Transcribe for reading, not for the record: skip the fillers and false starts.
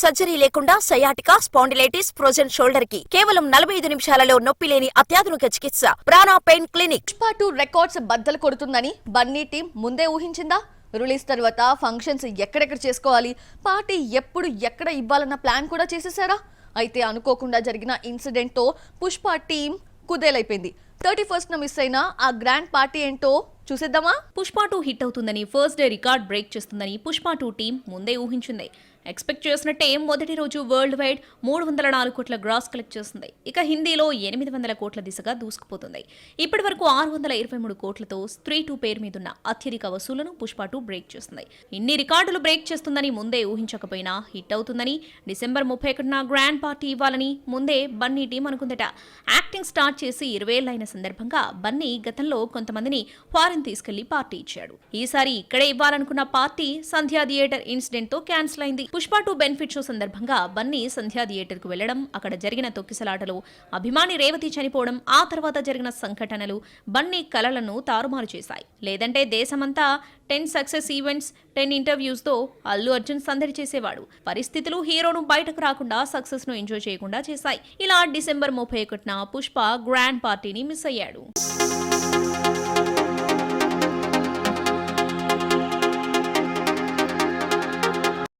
Surgery లేకుండా sciatica, spondylitis, frozen shoulder కి కేవలం 45 నిమిషాలలో నొప్పి లేని అత్యాధునిక చికిత్స ప్రాణ పెయిన్ క్లినిక్. పుష్ప 2 రికార్డ్స్ బద్దలు కొడుతుందని బన్నీ టీం ముందే ఊహించిందా? రిలీజ్ తర్వాత ఫంక్షన్స్ ఎక్కడెక్కడ చేసుకోవాలి, పార్టీ ఎప్పుడు ఎక్కడ ఇవ్వాలన్న ప్లాన్ కూడా చేసేసారా? అయితే అనుకోకుండా జరిగిన ఇన్సిడెంట్ తో పుష్ప టీం కుదేలైపోయింది. 31st మిస్ అయిన ఆ గ్రాండ్ పార్టీ ఏంటో చూసేద్దామా? పుష్ప 2 హిట్ అవుతుందని, ఫస్ట్ డే రికార్డ్ బ్రేక్ చేస్తుందని పుష్ప 2 టీం ముందే ఊహించింది. ఎక్స్పెక్ట్ చేసినట్టే మొదటి రోజు వరల్డ్ వైడ్ 304 కోట్ల గ్రాస్ కలెక్ట్ చేస్తుంది. ఇక హిందీలో 800 కోట్ల దిశగా దూసుకుపోతుంది. ఇప్పటి వరకు 623 కోట్లతో స్త్రీ 2 పేరు మీదున్న అత్యధిక వసూలను పుష్ప 2 బ్రేక్ చేస్తుంది. ఇన్ని రికార్డులు బ్రేక్ చేస్తుందని ముందే ఊహించకపోయినా హిట్ అవుతుందని, డిసెంబర్ 31న గ్రాండ్ పార్టీ ఇవ్వాలని ముందే బన్నీ టీం అనుకుందట. యాక్టింగ్ స్టార్ట్ చేసి 20 ఏళ్లైన సందర్భంగా బన్నీ గతంలో కొంతమందిని ఫారెన్ తీసుకెళ్లి పార్టీ ఇచ్చాడు. ఈసారి ఇక్కడే ఇవ్వాలనుకున్న పార్టీ సంధ్యా థియేటర్ ఇన్సిడెంట్ తో క్యాన్సిల్ అయింది. పుష్ప 2 బెనిఫిట్ షో సందర్భంగా బన్నీ సంధ్యా థియేటర్ కు వెళ్లడం, అక్కడ జరిగిన తొక్కిసలాటలో అభిమాని రేవతి చనిపోవడం, ఆ తర్వాత జరిగిన సంఘటనలు బన్నీ కలలను తారుమారు చేశాయి. లేదంటే దేశమంతా 10 సక్సెస్ ఈవెంట్స్, 10 ఇంటర్వ్యూస్ తో అల్లు అర్జున్ సందడి చేసేవాడు. పరిస్థితులు హీరోను బయటకు రాకుండా, సక్సెస్ ను ఎంజాయ్ చేయకుండా చేశాయి. ఇలా డిసెంబర్ 31న పుష్ప గ్రాండ్ పార్టీని మిస్ అయ్యాడు.